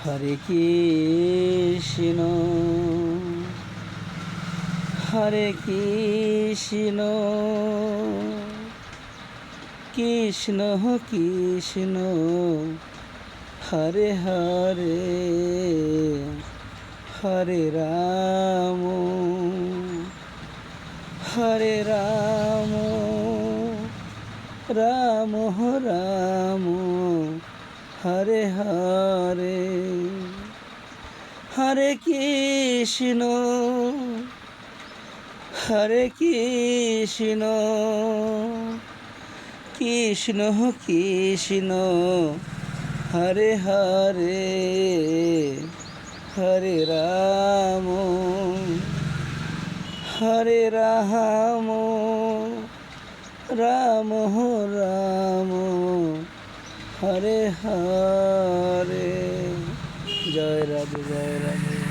Hare Krishna Hare Krishna Krishna Krishna Hare Hare Hare Ram Hare Ram Ram Ram Hare Hare Hare Krishna Hare Krishna Krishna Krishna Hare Hare Hare Ram Hare Ram Ram Ram Hare Hare. Joy Radhe Joy Radhe.